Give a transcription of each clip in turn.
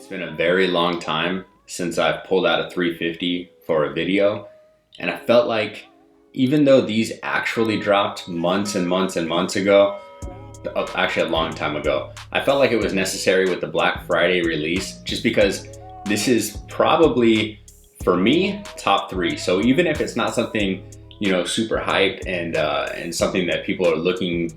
It's been a very long time since I've pulled out a 350 for a video, and I felt like even though these actually dropped months and months and months ago, actually a long time ago, I felt like it was necessary with the Black Friday release just because this is probably, for me, top 3. So even if it's not something, you know, super hype and something that people are looking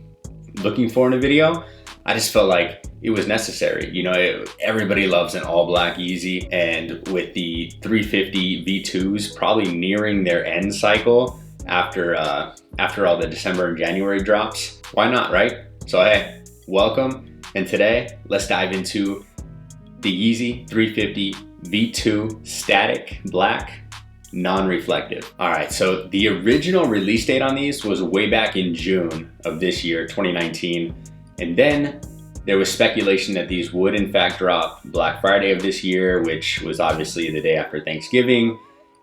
for in a video, I just felt like it was necessary. You know, everybody loves an all black Yeezy, and with the 350 V2s probably nearing their end cycle after all the December and January drops, why not, right? So hey, welcome, and today let's dive into the Yeezy 350 V2 static black non-reflective. All right, so the original release date on these was way back in June of this year, 2019. And then there was speculation that these would in fact drop Black Friday of this year, which was obviously the day after Thanksgiving,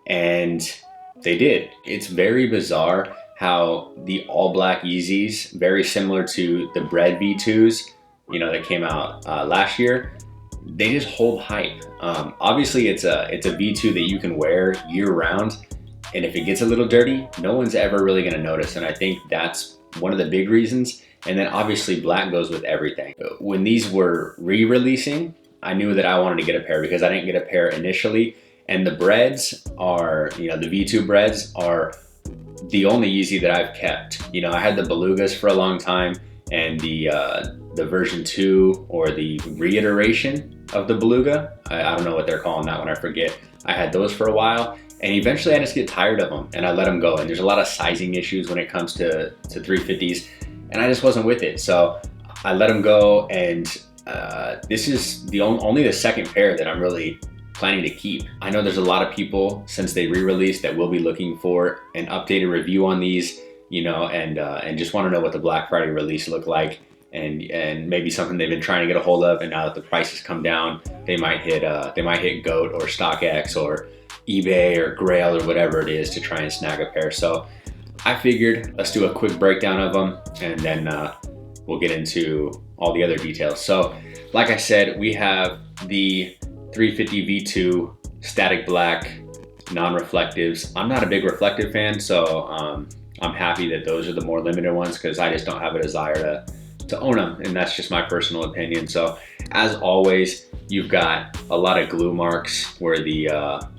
and they did. It's very bizarre how the all black Yeezys, very similar to the Bread V2s, you know, that came out last year, they just hold hype. Obviously it's a V2 that you can wear year round, and if it gets a little dirty, no one's ever really gonna notice, and I think that's one of the big reasons. And then obviously black goes with everything. When these were re-releasing, I knew that I wanted to get a pair because I didn't get a pair initially. And the Breads are, you know, the V2 Breads are the only Yeezy that I've kept. You know, I had the Belugas for a long time, and the version 2 or the reiteration of the Beluga, I don't know what they're calling that one, I forget. I had those for a while, and eventually I just get tired of them and I let them go. And there's a lot of sizing issues when it comes to 350s. And I just wasn't with it, so I let them go, and this is only the second pair that I'm really planning to keep. I know there's a lot of people, since they re-released, that will be looking for an updated review on these, you know, and just want to know what the Black Friday release looked like, and maybe something they've been trying to get a hold of, and now that the prices come down, they might hit GOAT or StockX or eBay or Grail or whatever it is to try and snag a pair. So I figured let's do a quick breakdown of them, and then we'll get into all the other details. So like I said, we have the 350 V2 static black non-reflectives. I'm not a big reflective fan, so I'm happy that those are the more limited ones because I just don't have a desire to own them, and that's just my personal opinion. So as always, you've got a lot of glue marks where the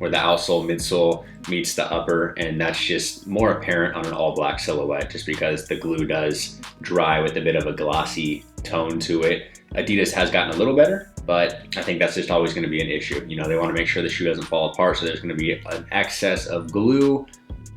outsole, midsole meets the upper, and that's just more apparent on an all black silhouette just because the glue does dry with a bit of a glossy tone to it. Adidas has gotten a little better, but I think that's just always going to be an issue. You know, they want to make sure the shoe doesn't fall apart, so there's going to be an excess of glue,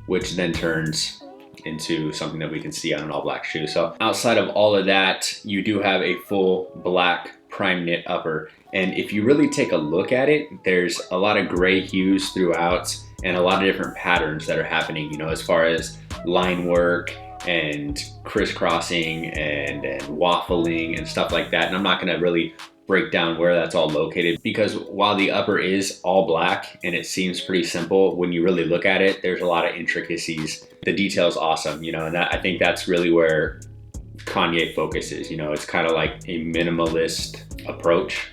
which then turns into something that we can see on an all black shoe. So outside of all of that, you do have a full black prime knit upper, and if you really take a look at it, there's a lot of gray hues throughout and a lot of different patterns that are happening, you know, as far as line work and crisscrossing and waffling and stuff like that. And I'm not going to really break down where that's all located, because while the upper is all black and it seems pretty simple, when you really look at it, there's a lot of intricacies. The detail's awesome, you know, and I think that's really where Kanye focuses. You know, it's kind of like a minimalist approach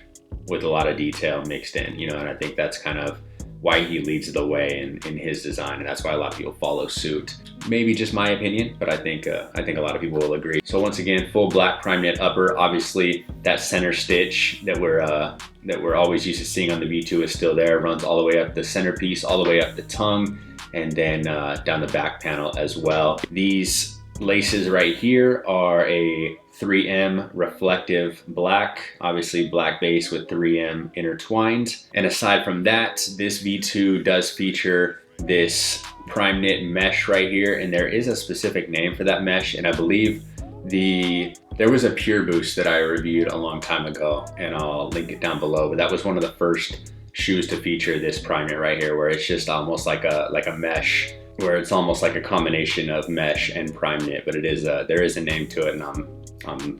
with a lot of detail mixed in, you know, and I think that's kind of why he leads the way in his design, and that's why a lot of people follow suit. Maybe just my opinion, but I think a lot of people will agree. So once again, full black prime knit upper. Obviously, that center stitch that we're always used to seeing on the V2 is still there. Runs all the way up the centerpiece, all the way up the tongue, and then down the back panel as well. These laces right here are a 3M reflective black, obviously black base with 3M intertwined. And aside from that, this V2 does feature this prime knit mesh right here, and there is a specific name for that mesh, and I believe there was a Pure Boost that I reviewed a long time ago, and I'll link it down below, but that was one of the first shoes to feature this prime knit right here, where it's just almost like a mesh, where it's almost like a combination of mesh and prime knit, but there is a name to it, and I'm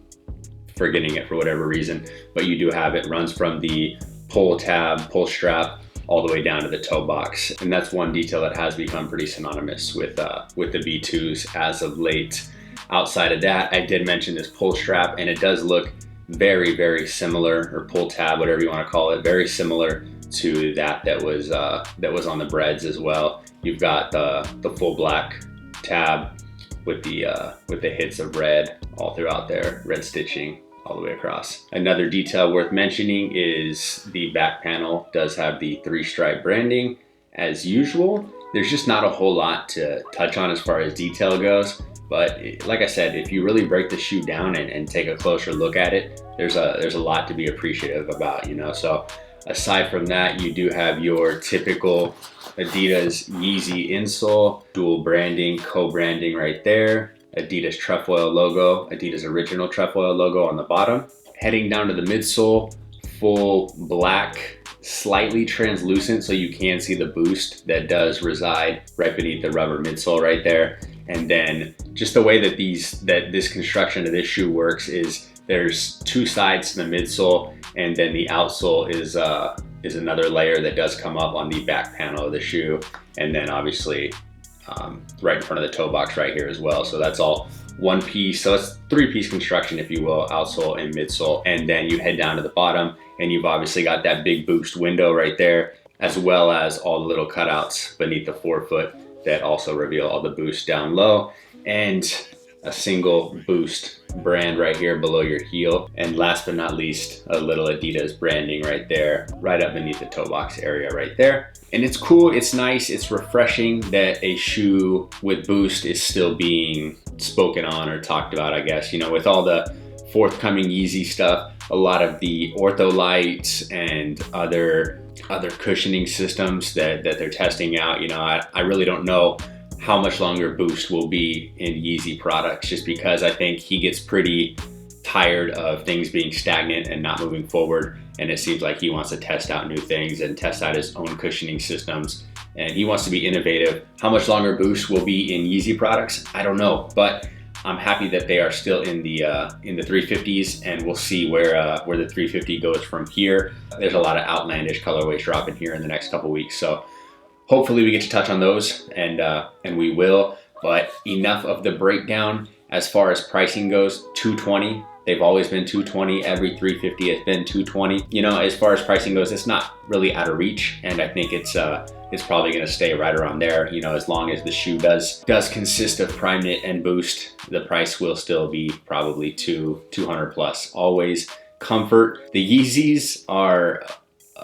forgetting it for whatever reason. But you do have it. Runs from the pull strap all the way down to the toe box, and that's one detail that has become pretty synonymous with the V2s as of late. Outside of that, I did mention this pull strap, and it does look very, very similar, or pull tab, whatever you want to call it, very similar to that was on the breads as well. You've got the full black tab with the hits of red all throughout there, red stitching all the way across. Another detail worth mentioning is the back panel does have the 3-stripe branding as usual. There's just not a whole lot to touch on as far as detail goes, but like I said, if you really break the shoe down and take a closer look at it, there's a lot to be appreciative about, you know. So aside from that, you do have your typical Adidas Yeezy insole, dual branding, co-branding right there, Adidas trefoil logo, Adidas original trefoil logo on the bottom. Heading down to the midsole, full black, slightly translucent so you can see the boost that does reside right beneath the rubber midsole right there. And then just the way that this construction of this shoe works is there's 2 sides to the midsole, and then the outsole is another layer that does come up on the back panel of the shoe, and then obviously right in front of the toe box right here as well. So that's all one piece. So it's 3-piece construction, if you will, outsole and midsole. And then you head down to the bottom, and you've obviously got that big boost window right there, as well as all the little cutouts beneath the forefoot that also reveal all the boost down low, and a single boost brand right here below your heel. And last but not least, a little Adidas branding right there, right up beneath the toe box area right there. And it's cool, it's nice, it's refreshing that a shoe with boost is still being spoken on or talked about, I guess. You know, with all the forthcoming Yeezy stuff, a lot of the ortholite and other cushioning systems that they're testing out, you know, I really don't know how much longer boost will be in Yeezy products, just because I think he gets pretty tired of things being stagnant and not moving forward, and it seems like he wants to test out new things and test out his own cushioning systems, and he wants to be innovative. How much longer boost will be in Yeezy products, I don't know, but I'm happy that they are still in the 350s, and we'll see where the 350 goes from here. There's a lot of outlandish colorways dropping here in the next couple weeks, so hopefully we get to touch on those, and we will. But enough of the breakdown. As far as pricing goes, $220. They've always been $220. Every 350 has been $220. You know, as far as pricing goes, it's not really out of reach, and I think it's probably going to stay right around there. You know, as long as the shoe does consist of prime knit and boost, the price will still be probably $200 plus. Always comfort. The Yeezys are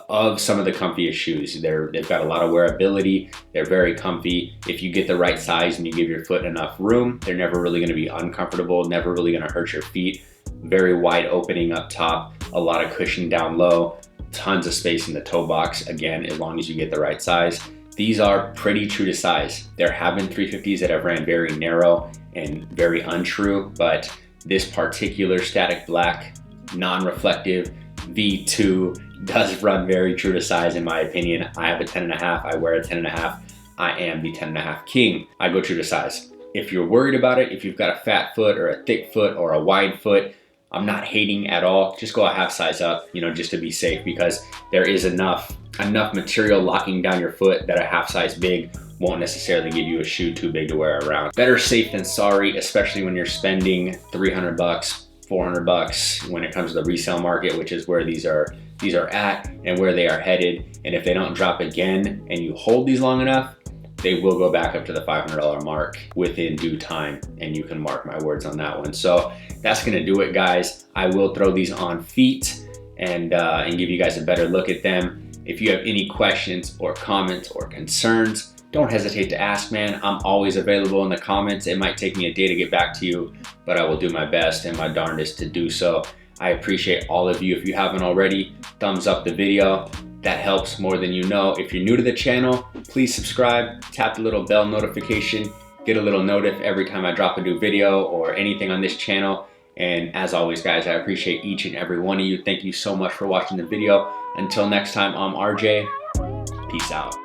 of some of the comfiest shoes. They've got a lot of wearability. They're very comfy. If you get the right size and you give your foot enough room, they're never really going to be uncomfortable, never really going to hurt your feet. Very wide opening up top, a lot of cushion down low, tons of space in the toe box, again, as long as you get the right size. These are pretty true to size. There have been 350s that have ran very narrow and very untrue, but this particular static black, non-reflective V2 does run very true to size, in my opinion. I have a 10.5, I wear a 10.5. I am the 10.5 king. I go true to size. If you're worried about it, if you've got a fat foot or a thick foot or a wide foot, I'm not hating at all. Just go a half size up, you know, just to be safe, because there is enough material locking down your foot that a half size big won't necessarily give you a shoe too big to wear around. Better safe than sorry, especially when you're spending $300, $400 when it comes to the resale market, which is where these are at and where they are headed. And if they don't drop again and you hold these long enough, they will go back up to the $500 mark within due time, and you can mark my words on that one. So that's gonna do it, guys. I will throw these on feet and give you guys a better look at them. If you have any questions or comments or concerns, don't hesitate to ask, man. I'm always available in the comments. It might take me a day to get back to you, but I will do my best and my darndest to do so. I appreciate all of you. If you haven't already, thumbs up the video. That helps more than you know. If you're new to the channel, please subscribe, tap the little bell notification, get a little notif every time I drop a new video or anything on this channel. And as always, guys, I appreciate each and every one of you. Thank you so much for watching the video. Until next time, I'm RJ. Peace out.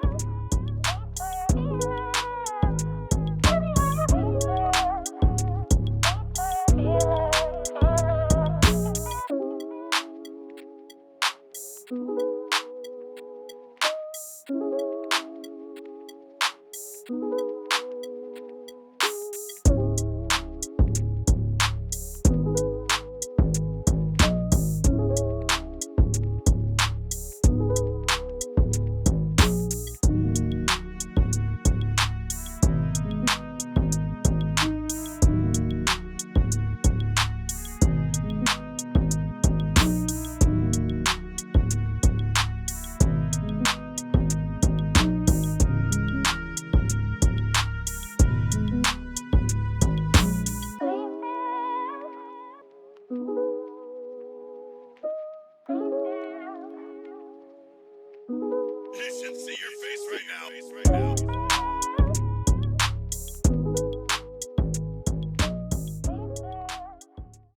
can't see your face right now.